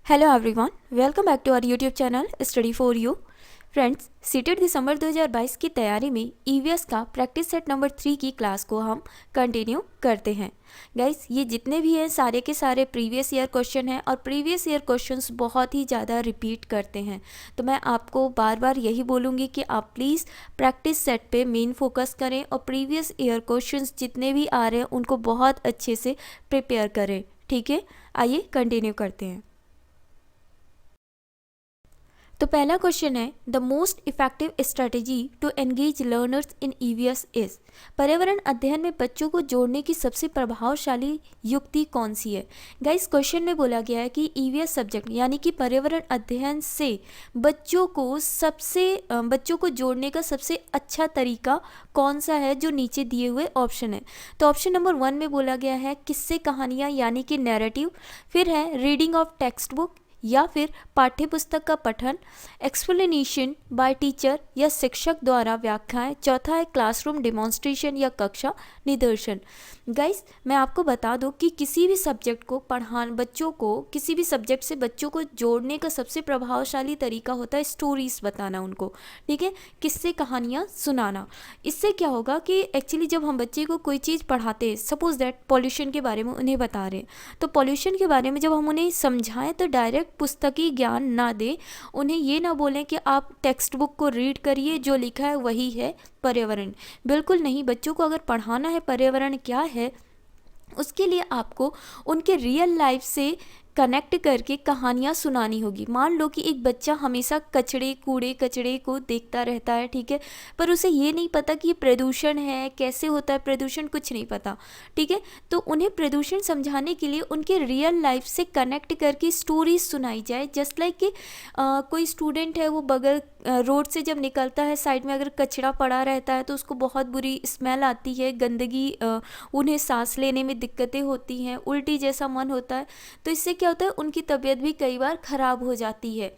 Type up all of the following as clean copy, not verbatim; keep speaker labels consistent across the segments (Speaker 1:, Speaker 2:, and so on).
Speaker 1: Hello everyone, welcome back to our YouTube channel study for you. Friends, CTET दिसंबर 2022 की तैयारी में EVS का प्रैक्टिस सेट नंबर 3 की क्लास को हम कंटिन्यू करते हैं। गाइस, ये जितने भी हैं सारे के सारे प्रीवियस ईयर क्वेश्चन हैं और प्रीवियस ईयर क्वेश्चंस बहुत ही ज़्यादा रिपीट करते हैं। तो मैं आपको बार बार यही बोलूँगी कि आप प्लीज़ प्रैक्टिस सेट पे मेन फोकस करें और प्रीवियस ईयर क्वेश्चंस जितने भी आ रहे हैं उनको बहुत अच्छे से प्रिपेयर करें। ठीक है, आइए कंटिन्यू करते हैं। तो पहला क्वेश्चन है, the most effective strategy to engage learners in EVS is. पर्यावरण अध्ययन में बच्चों को जोड़ने की सबसे प्रभावशाली युक्ति कौन सी है। गाइस, क्वेश्चन में बोला गया है कि ईवीएस सब्जेक्ट यानी कि पर्यावरण अध्ययन से बच्चों को जोड़ने का सबसे अच्छा तरीका कौन सा है, जो नीचे दिए हुए ऑप्शन है। तो ऑप्शन नंबर 1 में बोला गया है किस्से कहानियाँ यानी कि नैरेटिव, फिर है रीडिंग ऑफ टेक्स्ट बुक या फिर पाठ्य पुस्तक का पठन, एक्सप्लेनेशन बाय टीचर या शिक्षक द्वारा व्याख्याएं, चौथा है क्लासरूम डिमॉन्स्ट्रेशन या कक्षा निदर्शन। गाइस, मैं आपको बता दूं कि किसी भी सब्जेक्ट को किसी भी सब्जेक्ट से बच्चों को जोड़ने का सबसे प्रभावशाली तरीका होता है स्टोरीज बताना उनको। ठीक है, किस्से कहानियाँ सुनाना। इससे क्या होगा कि एक्चुअली जब हम बच्चे को कोई चीज़ पढ़ाते हैं, सपोज दैट पॉल्यूशन के बारे में उन्हें बता रहे हैं, तो पॉल्यूशन के बारे में जब हम उन्हें समझाएं तो डायरेक्ट पुस्तकी ज्ञान ना दें। उन्हें ये ना बोलें कि आप टेक्स्ट बुक को रीड करिए, जो लिखा है वही है पर्यावरण। बिल्कुल नहीं, बच्चों को अगर पढ़ाना है पर्यावरण क्या है, उसके लिए आपको उनके रियल लाइफ से कनेक्ट करके कहानियाँ सुनानी होगी। मान लो कि एक बच्चा हमेशा कूड़े कचड़े को देखता रहता है, ठीक है, पर उसे ये नहीं पता कि ये प्रदूषण है, कैसे होता है प्रदूषण, कुछ नहीं पता। ठीक है, तो उन्हें प्रदूषण समझाने के लिए उनके रियल लाइफ से कनेक्ट करके स्टोरीज सुनाई जाए। जस्ट लाइक कि कोई स्टूडेंट है, वो बगल रोड से जब निकलता है, साइड में अगर कचरा पड़ा रहता है तो उसको बहुत बुरी स्मेल आती है, गंदगी, उन्हें सांस लेने में दिक्कतें होती हैं, उल्टी जैसा मन होता है। तो इससे क्या होता है, उनकी तबीयत भी कई बार ख़राब हो जाती है।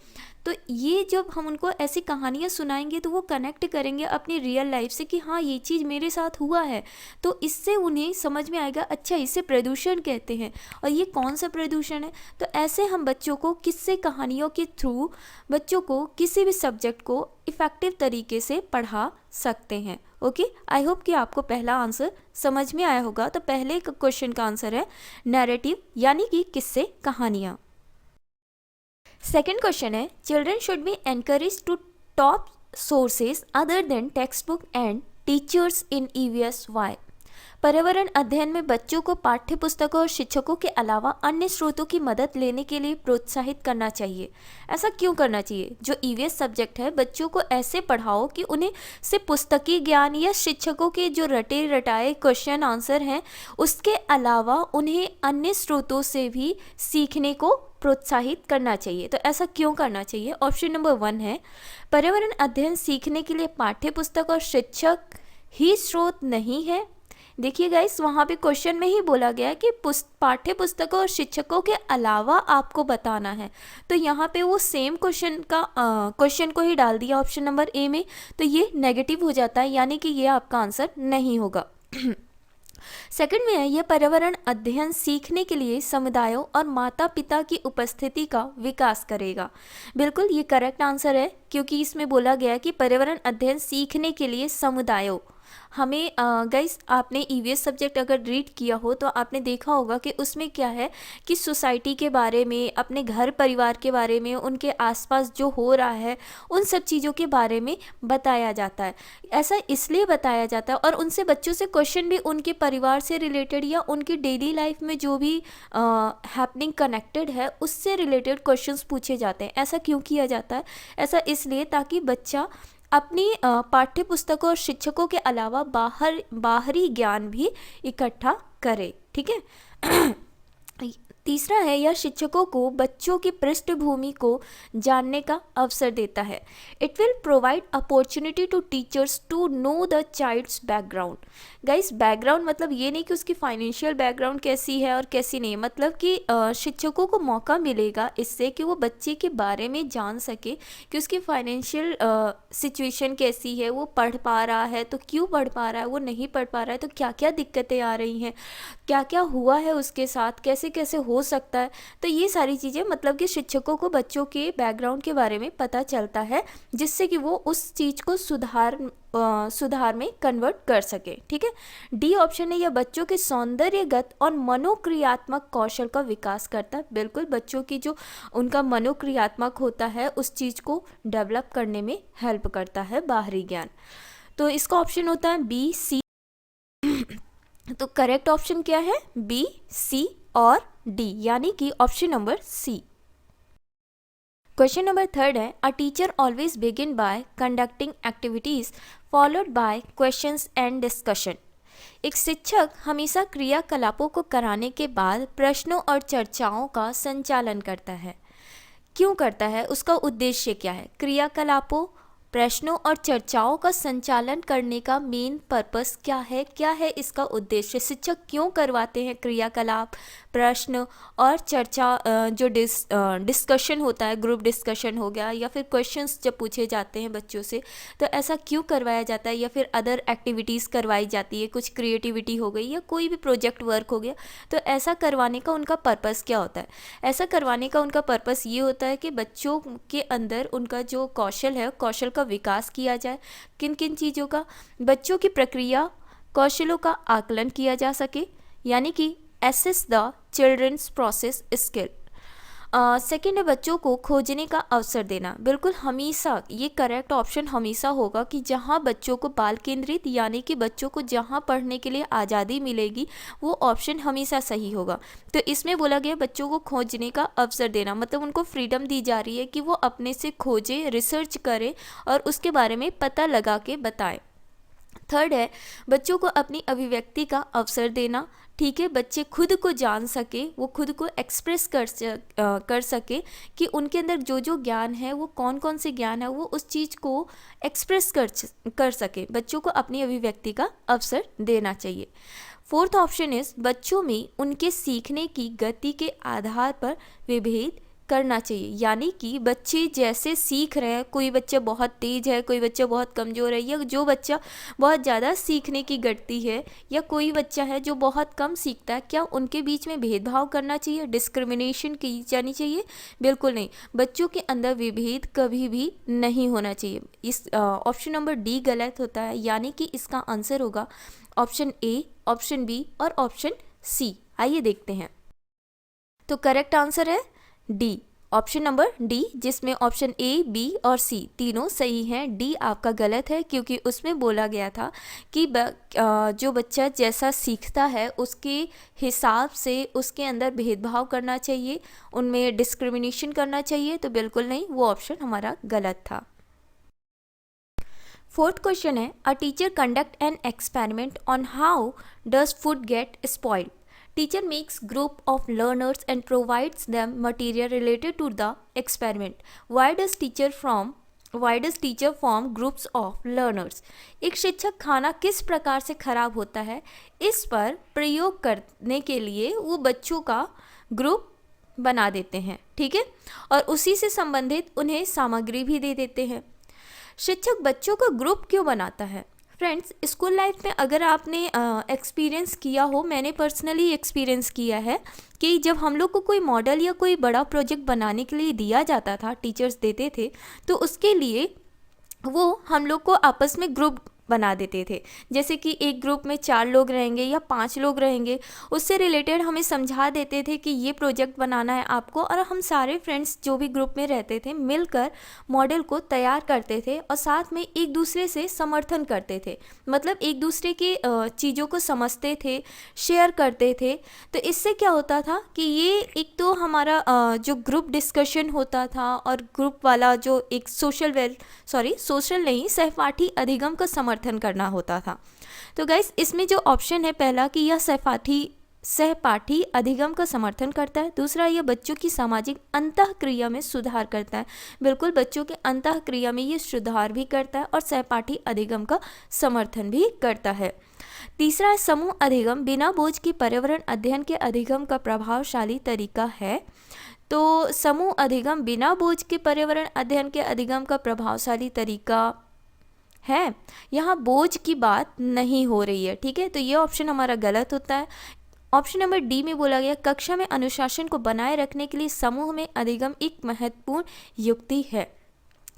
Speaker 1: तो ये जब हम उनको ऐसी कहानियाँ सुनाएंगे तो वो कनेक्ट करेंगे अपनी रियल लाइफ से कि हाँ, ये चीज़ मेरे साथ हुआ है। तो इससे उन्हें समझ में आएगा, अच्छा इसे प्रदूषण कहते हैं और ये कौन सा प्रदूषण है। तो ऐसे हम बच्चों को किस्से कहानियों के थ्रू बच्चों को किसी भी सब्जेक्ट को इफ़ेक्टिव तरीके से पढ़ा सकते हैं। ओके, आई होप कि आपको पहला आंसर समझ में आया होगा। तो पहले क्वेश्चन का आंसर है नैरेटिव यानी कि किस्से कहानियाँ। सेकेंड क्वेश्चन है, children should be encourage to tap sources other than text book and teachers in EVS why. पर्यावरण अध्ययन में बच्चों को पाठ्य पुस्तकों और शिक्षकों के अलावा अन्य स्रोतों की मदद लेने के लिए प्रोत्साहित करना चाहिए। ऐसा क्यों करना चाहिए? जो ईवीएस सब्जेक्ट है, बच्चों को ऐसे पढ़ाओ कि उन्हें सिर्फ पुस्तकीय ज्ञान या शिक्षकों के जो रटे रटाए क्वेश्चन आंसर हैं उसके अलावा उन्हें अन्य स्रोतों से भी सीखने को प्रोत्साहित करना चाहिए। तो ऐसा क्यों करना चाहिए? ऑप्शन नंबर 1 है, पर्यावरण अध्ययन सीखने के लिए पाठ्य पुस्तक और शिक्षक ही स्रोत नहीं है। देखिए गाइस, वहाँ पे क्वेश्चन में ही बोला गया है कि पाठ्य पुस्तकों और शिक्षकों के अलावा आपको बताना है। तो यहाँ पे वो सेम क्वेश्चन को ही डाल दिया ऑप्शन नंबर ए में, तो ये नेगेटिव हो जाता है, यानी कि ये आपका आंसर नहीं होगा। सेकंड में है, यह पर्यावरण अध्ययन सीखने के लिए समुदायों और माता पिता की उपस्थिति का विकास करेगा। बिल्कुल ये करेक्ट आंसर है, क्योंकि इसमें बोला गया है कि पर्यावरण अध्ययन सीखने के लिए समुदायों। हमें गाइस, आपने ईवीएस सब्जेक्ट अगर रीड किया हो तो आपने देखा होगा कि उसमें क्या है कि सोसाइटी के बारे में, अपने घर परिवार के बारे में, उनके आसपास जो हो रहा है उन सब चीज़ों के बारे में बताया जाता है। ऐसा इसलिए बताया जाता है और उनसे बच्चों से क्वेश्चन भी उनके परिवार से रिलेटेड या उनकी डेली लाइफ में जो भी हैपनिंग कनेक्टेड है उससे रिलेटेड क्वेश्चंस पूछे जाते हैं। ऐसा क्यों किया जाता है? ऐसा इसलिए ताकि बच्चा अपनी पाठ्य पुस्तकों और शिक्षकों के अलावा बाहरी ज्ञान भी इकट्ठा करे। ठीक है। तीसरा है, यह शिक्षकों को बच्चों की पृष्ठभूमि को जानने का अवसर देता है। It will provide opportunity to teachers to know the child's background. Guys, background मतलब ये नहीं कि उसकी फाइनेंशियल बैकग्राउंड कैसी है और कैसी नहीं, मतलब कि शिक्षकों को मौका मिलेगा इससे कि वो बच्चे के बारे में जान सके कि उसकी फाइनेंशियल सिचुएशन कैसी है, वो पढ़ पा रहा है तो क्यों पढ़ पा रहा है, वो नहीं पढ़ पा रहा है तो क्या क्या दिक्कतें आ रही हैं, क्या क्या हुआ है उसके साथ, कैसे कैसे हो हो सकता है। तो ये सारी चीज़ें मतलब कि शिक्षकों को बच्चों के बैकग्राउंड के बारे में पता चलता है, जिससे कि वो उस चीज़ को सुधार में कन्वर्ट कर सके। ठीक है, डी ऑप्शन है, यह बच्चों के सौंदर्यगत और मनोक्रियात्मक कौशल का विकास करता है। बिल्कुल, बच्चों की जो उनका मनोक्रियात्मक होता है उस चीज़ को डेवलप करने में हेल्प करता है बाहरी ज्ञान। तो इसका ऑप्शन होता है बी, सी। तो करेक्ट ऑप्शन क्या है? बी, सी और डी, यानी कि option number C. Question number 3 है, a teacher always begin by conducting activities followed by questions and discussion. एक शिक्षक हमेशा क्रियाकलापों को कराने के बाद प्रश्नों और चर्चाओं का संचालन करता है। क्यों करता है? उसका उद्देश्य क्या है? क्रियाकलापों, प्रश्नों और चर्चाओं का संचालन करने का मेन पर्पस क्या है? क्या है इसका उद्देश्य? शिक्षक क्यों करवाते हैं क्रियाकलाप, प्रश्न और चर्चा? जो डिस्कशन होता है, ग्रुप डिस्कशन हो गया, या फिर क्वेश्चंस जब पूछे जाते हैं बच्चों से, तो ऐसा क्यों करवाया जाता है? या फिर अदर एक्टिविटीज़ करवाई जाती है, कुछ क्रिएटिविटी हो गई या कोई भी प्रोजेक्ट वर्क हो गया, तो ऐसा करवाने का उनका पर्पस क्या होता है? ऐसा करवाने का उनका पर्पस ये होता है कि बच्चों के अंदर उनका जो कौशल है, कौशल का विकास किया जाए। किन किन चीज़ों का? बच्चों की प्रक्रिया कौशलों का आकलन किया जा सके, यानी कि assess the children's process skill. Second है, बच्चों को खोजने का अवसर देना। बिल्कुल, हमेशा ये करेक्ट ऑप्शन हमेशा होगा कि जहाँ बच्चों को बाल केंद्रित, यानी कि बच्चों को जहाँ पढ़ने के लिए आज़ादी मिलेगी, वो ऑप्शन हमेशा सही होगा। तो इसमें बोला गया बच्चों को खोजने का अवसर देना, मतलब उनको फ्रीडम दी जा रही है कि वो अपने से खोजें, रिसर्च करें और उसके बारे में पता लगा के बताएं। थर्ड है, बच्चों को अपनी अभिव्यक्ति का अवसर देना। ठीक है, बच्चे खुद को जान सके, वो खुद को एक्सप्रेस कर सके कि उनके अंदर जो जो ज्ञान है, वो कौन कौन से ज्ञान है, वो उस चीज़ को एक्सप्रेस कर सके। बच्चों को अपनी अभिव्यक्ति का अवसर देना चाहिए। फोर्थ ऑप्शन इज, बच्चों में उनके सीखने की गति के आधार पर विभेद करना चाहिए, यानी कि बच्चे जैसे सीख रहे हैं, कोई बच्चा बहुत तेज है, कोई बच्चा बहुत कमज़ोर है, या जो बच्चा बहुत ज़्यादा सीखने की गति है, या कोई बच्चा है जो बहुत कम सीखता है, क्या उनके बीच में भेदभाव करना चाहिए, डिस्क्रिमिनेशन की जानी चाहिए? बिल्कुल नहीं, बच्चों के अंदर विभेद कभी भी नहीं होना चाहिए। इस ऑप्शन नंबर डी गलत होता है, यानी कि इसका आंसर होगा ऑप्शन ए, ऑप्शन बी और ऑप्शन सी। आइए देखते हैं। तो करेक्ट आंसर है डी, ऑप्शन नंबर डी, जिसमें ऑप्शन ए, बी और सी तीनों सही हैं। डी आपका गलत है, क्योंकि उसमें बोला गया था कि जो बच्चा जैसा सीखता है उसके हिसाब से उसके अंदर भेदभाव करना चाहिए, उनमें डिस्क्रिमिनेशन करना चाहिए। तो बिल्कुल नहीं, वो ऑप्शन हमारा गलत था। फोर्थ क्वेश्चन है, a teacher conduct an experiment on how does food gate spoiled. Teacher makes group of learners and provides them material related to the experiment. Why does teacher form groups of learners? एक शिक्षक खाना किस प्रकार से खराब होता है, इस पर प्रयोग करने के लिए वो बच्चों का ग्रुप बना देते हैं। ठीक है, और उसी से संबंधित उन्हें सामग्री भी दे देते हैं। शिक्षक बच्चों का ग्रुप क्यों बनाता है? फ्रेंड्स, स्कूल लाइफ में अगर आपने एक्सपीरियंस किया हो, मैंने पर्सनली एक्सपीरियंस किया है कि जब हम लोग को कोई मॉडल या कोई बड़ा प्रोजेक्ट बनाने के लिए दिया जाता था, टीचर्स देते थे, तो उसके लिए वो हम लोग को आपस में ग्रुप बना देते थे। जैसे कि एक ग्रुप में 4 लोग रहेंगे या 5 लोग रहेंगे, उससे रिलेटेड हमें समझा देते थे कि ये प्रोजेक्ट बनाना है आपको, और हम सारे फ्रेंड्स जो भी ग्रुप में रहते थे मिलकर मॉडल को तैयार करते थे और साथ में एक दूसरे से समर्थन करते थे, मतलब एक दूसरे की चीज़ों को समझते थे, शेयर करते थे। तो इससे क्या होता था कि ये एक तो हमारा जो ग्रुप डिस्कशन होता था और ग्रुप वाला जो एक सोशल नहीं, सहपाठी अधिगम का समर्थन करना होता था। तो गाइस, इसमें जो ऑप्शन है पहला कि यह सहपाठी अधिगम का समर्थन करता है। दूसरा, यह बच्चों की सामाजिक अंतःक्रिया में सुधार करता है। बिल्कुल, बच्चों के अंतःक्रिया में ये सुधार भी करता है और सहपाठी अधिगम का समर्थन भी करता है। तीसरा, समूह अधिगम बिना बोझ के पर्यावरण अध्ययन के अधिगम का प्रभावशाली तरीका है। तो समूह अधिगम बिना बोझ के पर्यावरण अध्ययन के अधिगम का प्रभावशाली तरीका है, यहाँ बोझ की बात नहीं हो रही है। ठीक है, तो ये ऑप्शन हमारा गलत होता है। ऑप्शन नंबर डी में बोला गया कक्षा में अनुशासन को बनाए रखने के लिए समूह में अधिगम एक महत्वपूर्ण युक्ति है।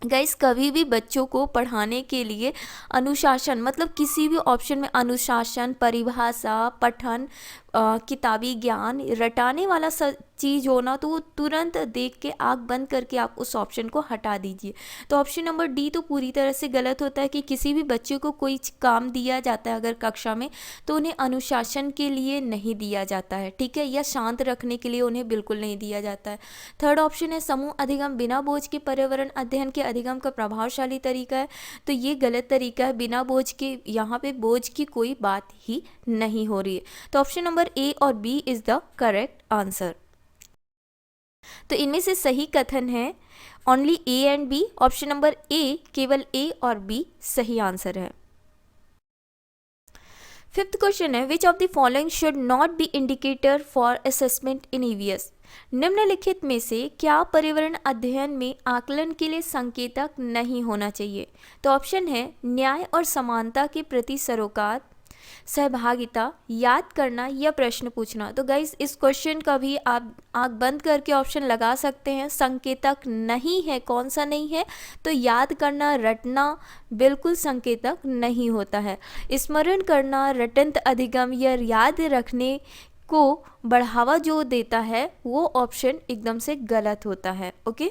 Speaker 1: गाइस कभी भी बच्चों को पढ़ाने के लिए अनुशासन मतलब किसी भी ऑप्शन में अनुशासन, परिभाषा, पठन, किताबी ज्ञान रटाने वाला चीज़ होना तो वो तुरंत देख के आँख बंद करके आप उस ऑप्शन को हटा दीजिए। तो ऑप्शन नंबर डी तो पूरी तरह से गलत होता है कि किसी भी बच्चे को कोई काम दिया जाता है अगर कक्षा में तो उन्हें अनुशासन के लिए नहीं दिया जाता है, ठीक है, या शांत रखने के लिए उन्हें बिल्कुल नहीं दिया जाता है। थर्ड ऑप्शन है समूह अधिगम बिना बोझ के पर्यावरण अध्ययन के अधिगम का प्रभावशाली तरीका है, तो ये गलत तरीका है। बिना बोझ के, यहाँ पे बोझ की कोई बात ही नहीं हो रही है। तो ऑप्शन नंबर ए और B is the correct answer. तो इनमें से सही कथन है only A and B. Option number A, केवल ए और बी सही आंसर है। फिफ्थ क्वेश्चन है which of the following should not be indicator for assessment in EVS. निम्नलिखित में से क्या पर्यावरण अध्ययन में आकलन के लिए संकेतक नहीं होना चाहिए। तो ऑप्शन है न्याय और समानता के प्रति सरोकार, सहभागिता, याद करना या प्रश्न पूछना। तो गाइज इस क्वेश्चन का भी आप आँख बंद करके ऑप्शन लगा सकते हैं। संकेतक नहीं है, कौन सा नहीं है, तो याद करना, रटना बिल्कुल संकेतक नहीं होता है। स्मरण करना, रटंत अधिगम या याद रखने को बढ़ावा जो देता है वो ऑप्शन एकदम से गलत होता है। ओके,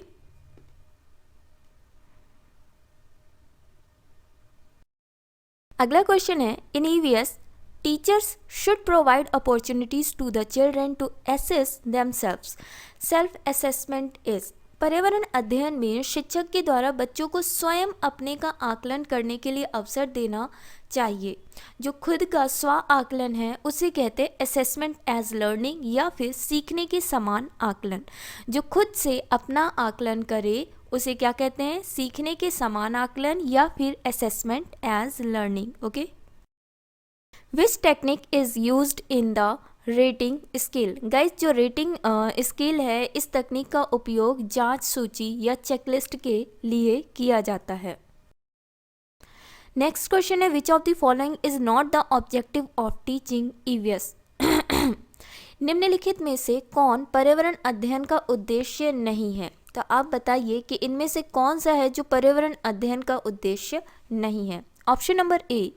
Speaker 1: अगला क्वेश्चन है in EVS teachers should provide opportunities to the children to assess themselves. Self assessment is. पर्यावरण अध्ययन में शिक्षक के द्वारा बच्चों को स्वयं अपने का आकलन करने के लिए अवसर देना चाहिए। जो खुद का स्व आकलन है उसे कहते हैं असेसमेंट एज लर्निंग या फिर सीखने के समान आकलन। जो खुद से अपना आकलन करे उसे क्या कहते हैं, सीखने के समान आकलन या फिर assessment as learning. Okay, which technique is used in the rating scale. Guys जो रेटिंग स्केल है इस तकनीक का उपयोग जांच सूची या चेकलिस्ट के लिए किया जाता है। नेक्स्ट क्वेश्चन है which of the following is not the objective of teaching EVS. निम्नलिखित में से कौन पर्यावरण अध्ययन का उद्देश्य नहीं है। तो आप बताइए कि इनमें से कौन सा है जो पर्यावरण अध्ययन का उद्देश्य नहीं है। ऑप्शन नंबर ए,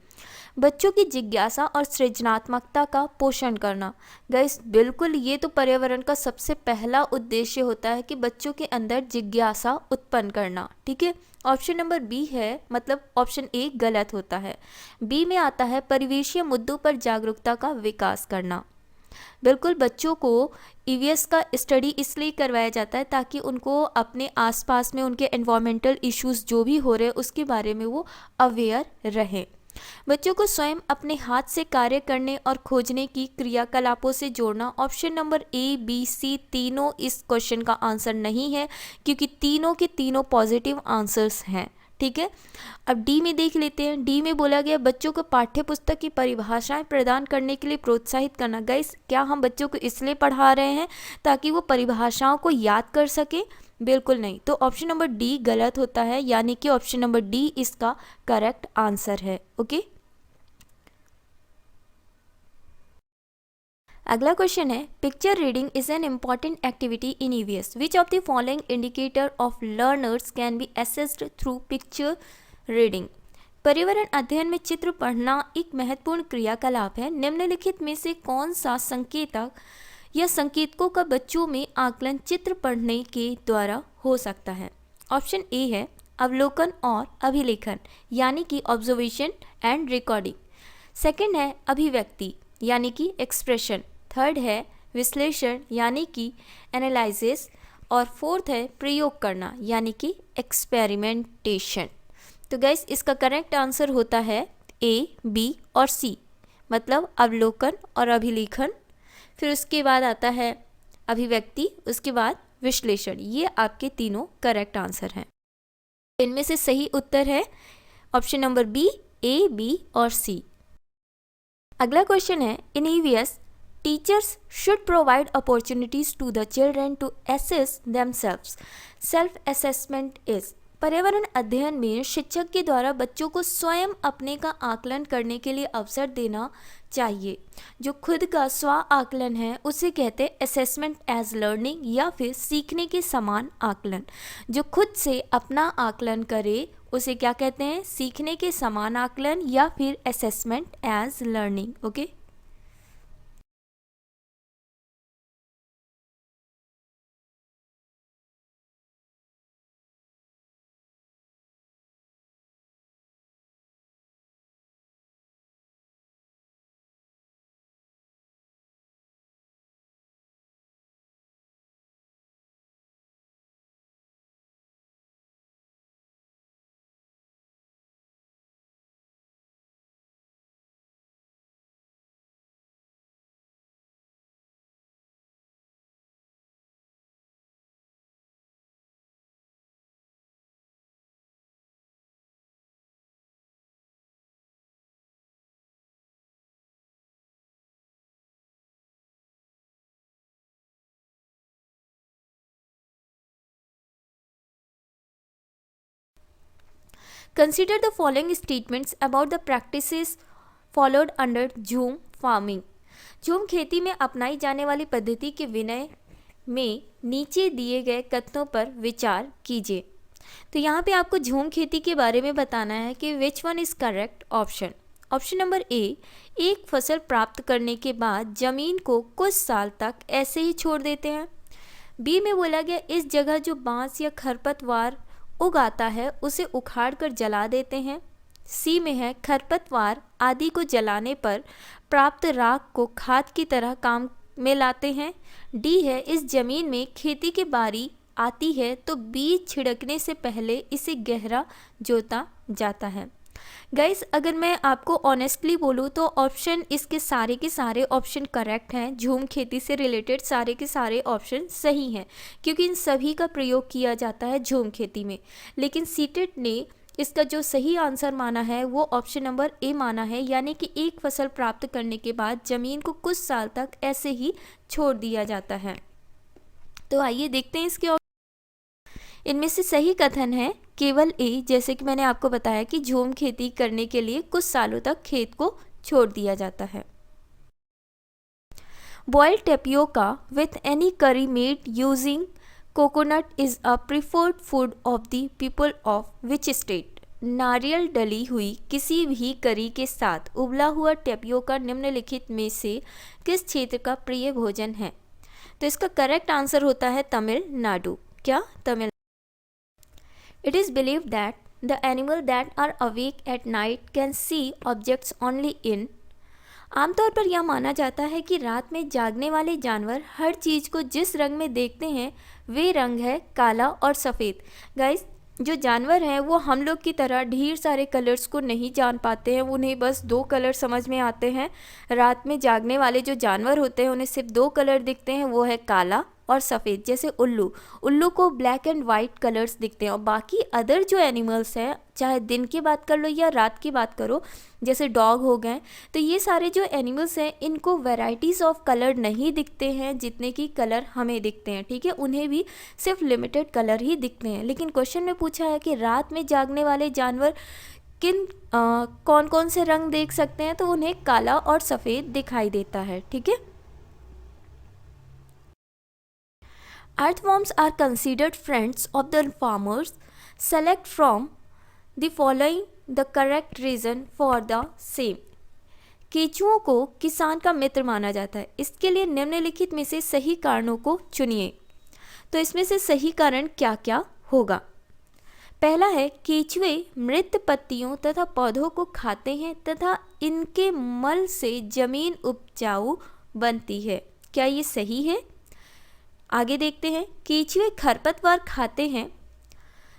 Speaker 1: बच्चों की जिज्ञासा और सृजनात्मकता का पोषण करना। गाइस बिल्कुल ये तो पर्यावरण का सबसे पहला उद्देश्य होता है कि बच्चों के अंदर जिज्ञासा उत्पन्न करना, ठीक है। ऑप्शन नंबर बी है, मतलब ऑप्शन ए गलत होता है। बी में आता है परिवेशीय मुद्दों पर जागरूकता का विकास करना। बिल्कुल बच्चों को ईवीएस का स्टडी इसलिए करवाया जाता है ताकि उनको अपने आसपास में उनके एनवायरमेंटल इश्यूज जो भी हो रहे हैं उसके बारे में वो अवेयर रहें। बच्चों को स्वयं अपने हाथ से कार्य करने और खोजने की क्रियाकलापों से जोड़ना। ऑप्शन नंबर ए, बी, सी तीनों इस क्वेश्चन का आंसर नहीं है क्योंकि तीनों के तीनों पॉजिटिव आंसर्स हैं, ठीक है। अब डी में देख लेते हैं। डी में बोला गया बच्चों को पाठ्य पुस्तक की परिभाषाएं प्रदान करने के लिए प्रोत्साहित करना। गाइस क्या हम बच्चों को इसलिए पढ़ा रहे हैं ताकि वो परिभाषाओं को याद कर सके? बिल्कुल नहीं। तो ऑप्शन नंबर डी गलत होता है, यानी कि ऑप्शन नंबर डी इसका करेक्ट आंसर है। ओके, अगला क्वेश्चन है picture reading is an important activity in EVS. Which of the following indicator of learners can be assessed through picture reading. पर्यावरण अध्ययन में चित्र पढ़ना एक महत्वपूर्ण क्रियाकलाप है। निम्नलिखित में से कौन सा संकेतक या संकेतकों का बच्चों में आकलन चित्र पढ़ने के द्वारा हो सकता है। ऑप्शन ए है अवलोकन और अभिलेखन, यानी कि ऑब्जर्वेशन एंड रिकॉर्डिंग। सेकंड है अभिव्यक्ति, यानी कि एक्सप्रेशन। थर्ड है विश्लेषण, यानी कि एनालिसिस। और फोर्थ है प्रयोग करना, यानी कि एक्सपेरिमेंटेशन। तो गाइस इसका करेक्ट आंसर होता है ए, बी और सी, मतलब अवलोकन और अभिलेखन, फिर उसके बाद आता है अभिव्यक्ति, उसके बाद विश्लेषण। ये आपके तीनों करेक्ट आंसर हैं। इनमें से सही उत्तर है option number B, A, B और सी। अगला क्वेश्चन है in EVS teachers should provide opportunities to the children to assess themselves. Self assessment is. पर्यावरण अध्ययन में शिक्षक के द्वारा बच्चों को स्वयं अपने का आकलन करने के लिए अवसर देना चाहिए। जो खुद का स्व आकलन है उसे कहते हैं असेसमेंट एज लर्निंग या फिर सीखने के समान आकलन। जो खुद से अपना आकलन करे उसे क्या कहते हैं, सीखने के समान आकलन या फिर assessment as learning. Okay. Consider the following statements about the practices followed under झूम फार्मिंग। झूम खेती में अपनाई जाने वाली पद्धति के विनय में नीचे दिए गए कथनों पर विचार कीजिए। तो यहाँ पे आपको झूम खेती के बारे में बताना है कि which one is correct option. Option number ए, एक फसल प्राप्त करने के बाद ज़मीन को कुछ साल तक ऐसे ही छोड़ देते हैं। बी में बोला गया इस जगह जो बांस या खरपतवार उगाता है उसे उखाड़ कर जला देते हैं। सी में है खरपतवार आदि को जलाने पर प्राप्त राख को खाद की तरह काम में लाते हैं। डी है इस जमीन में खेती की बारी आती है तो बीज छिड़कने से पहले इसे गहरा जोता जाता है। गाइस, अगर मैं आपको ऑनेस्टली बोलूँ तो ऑप्शन इसके सारे के सारे ऑप्शन करेक्ट हैं। झूम खेती से रिलेटेड सारे के सारे ऑप्शन सही हैं क्योंकि इन सभी का प्रयोग किया जाता है झूम खेती में। लेकिन सीटेट ने इसका जो सही आंसर माना है वो ऑप्शन नंबर ए माना है, यानी कि एक फसल प्राप्त करने के बाद ज़मीन को कुछ साल तक ऐसे ही छोड़ दिया जाता है। तो आइए देखते हैं इसके। इनमें से सही कथन है केवल ए, जैसे कि मैंने आपको बताया कि झूम खेती करने के लिए कुछ सालों तक खेत को छोड़ दिया जाता है। बॉइल्ड टेपियोका विथ एनी करी made using coconut is a preferred food of the people of which state. नारियल डली हुई किसी भी करी के साथ उबला हुआ टेपियोका निम्नलिखित में से किस क्षेत्र का प्रिय भोजन है। तो इसका करेक्ट आंसर होता है तमिलनाडु। क्या? Tamil. It is believed that the animals that are awake at night can see objects only in। आमतौर पर यह माना जाता है कि रात में जागने वाले जानवर हर चीज़ को जिस रंग में देखते हैं वे रंग है काला और सफ़ेद। गाइस, जो जानवर हैं वो हम लोग की तरह ढेर सारे कलर्स को नहीं जान पाते हैं, उन्हें बस दो कलर समझ में आते हैं। रात में जागने वाले जो जानवर होते हैं उन्हें सिर्फ दो कलर दिखते हैं, वो है काला और सफ़ेद। जैसे उल्लू को ब्लैक एंड वाइट कलर्स दिखते हैं। और बाकी अदर जो एनिमल्स हैं, चाहे दिन की बात कर लो या रात की बात करो, जैसे डॉग हो गए, तो ये सारे जो एनिमल्स हैं इनको वैराइटीज़ ऑफ कलर नहीं दिखते हैं जितने की कलर हमें दिखते हैं। ठीक है, उन्हें भी सिर्फ लिमिटेड कलर ही दिखते हैं। लेकिन क्वेश्चन में पूछा है कि रात में जागने वाले जानवर कौन कौन से रंग देख सकते हैं, तो उन्हें काला और सफ़ेद दिखाई देता है। ठीक है। Earthworms are considered friends of the farmers. Select from the following the correct reason for the same। केंचुओं को किसान का मित्र माना जाता है, इसके लिए निम्नलिखित में से सही कारणों को चुनिए। तो इसमें से सही कारण क्या क्या होगा। पहला है केंचुए मृत पत्तियों तथा पौधों को खाते हैं तथा इनके मल से जमीन उपजाऊ बनती है। क्या ये सही है? आगे देखते हैं। केंचुए खरपतवार खाते हैं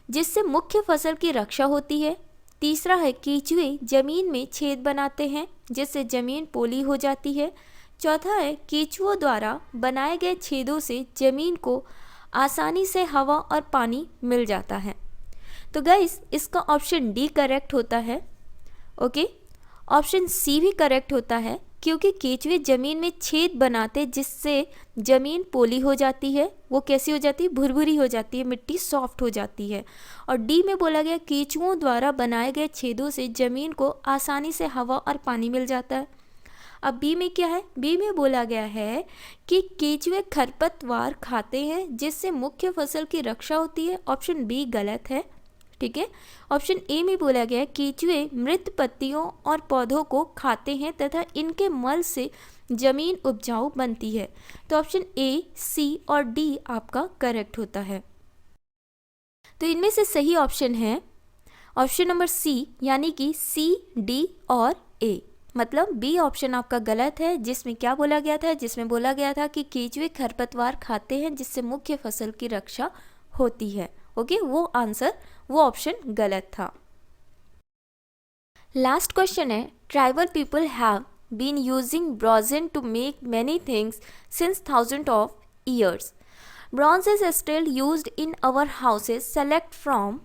Speaker 1: जिससे मुख्य फसल की रक्षा होती है। तीसरा है केंचुए जमीन में छेद बनाते हैं जिससे जमीन पोली हो जाती है। चौथा है केंचुओं द्वारा बनाए गए छेदों से जमीन को आसानी से हवा और पानी मिल जाता है। तो गाइस, इसका ऑप्शन डी करेक्ट होता है। ओके, ऑप्शन सी भी करेक्ट होता है क्योंकि केचुए ज़मीन में छेद बनाते जिससे ज़मीन पोली हो जाती है, वो कैसी हो जाती है, भुरभुरी हो जाती है, मिट्टी सॉफ्ट हो जाती है। और डी में बोला गया केचुओं द्वारा बनाए गए छेदों से ज़मीन को आसानी से हवा और पानी मिल जाता है। अब बी में क्या है, बी में बोला गया है कि केचुए खरपतवार खाते हैं जिससे मुख्य फसल की रक्षा होती है। ऑप्शन बी गलत है, ठीक है। ऑप्शन ए में बोला गया केचुए मृत पत्तियों और पौधों को खाते हैं तथा इनके मल से जमीन उपजाऊ बनती है। तो ऑप्शन ए, सी और डी आपका करेक्ट होता है। तो इनमें से सही ऑप्शन है ऑप्शन नंबर सी, यानी कि सी, डी और ए। मतलब बी ऑप्शन आपका गलत है, जिसमें क्या बोला गया था, जिसमें बोला गया था कि केचुए खरपतवार खाते हैं जिससे मुख्य फसल की रक्षा होती है। ओके, वो आंसर, वो ऑप्शन गलत था। लास्ट क्वेश्चन है, tribal people have been using bronze to make many things since thousand of years. Bronze is still used in our houses. Select from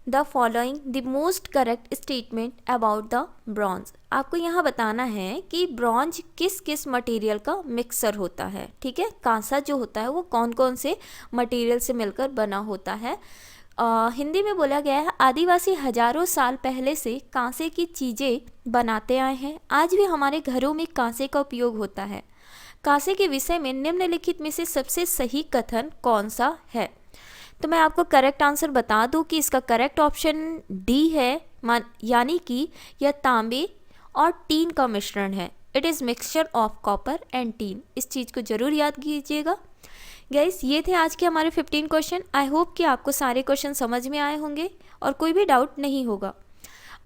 Speaker 1: the following the most correct statement about the bronze. आपको यहाँ बताना है कि bronze किस किस material का mixer होता है, ठीक है। कांसा जो होता है वो कौन कौन से मटेरियल से मिलकर बना होता है। हिंदी में बोला गया है आदिवासी हजारों साल पहले से कांसे की चीज़ें बनाते आए हैं। आज भी हमारे घरों में कांसे का उपयोग होता है। कांसे के विषय में निम्नलिखित में से सबसे सही कथन कौन सा है। तो मैं आपको करेक्ट आंसर बता दूं कि इसका करेक्ट ऑप्शन डी है, यानी कि यह तांबे और टीन का मिश्रण है। It is mixture of copper and teen. इस चीज़ को ज़रूर याद कीजिएगा। गाइस, ये थे आज के हमारे 15 क्वेश्चन। आई होप कि आपको सारे क्वेश्चन समझ में आए होंगे और कोई भी डाउट नहीं होगा।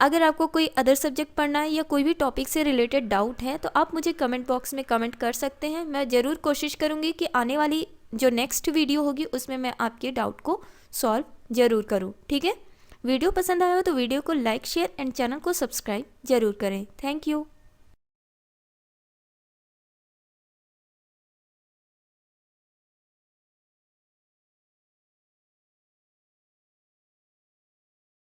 Speaker 1: अगर आपको कोई अदर सब्जेक्ट पढ़ना है या कोई भी टॉपिक से रिलेटेड डाउट है तो आप मुझे कमेंट बॉक्स में कमेंट कर सकते हैं। मैं ज़रूर कोशिश करूँगी कि आने वाली जो नेक्स्ट वीडियो होगी उसमें मैं आपके डाउट को सॉल्व ज़रूर करूँ, ठीक है। वीडियो पसंद आया हो तो वीडियो को लाइक, शेयर एंड चैनल को सब्सक्राइब ज़रूर करें। Thank you.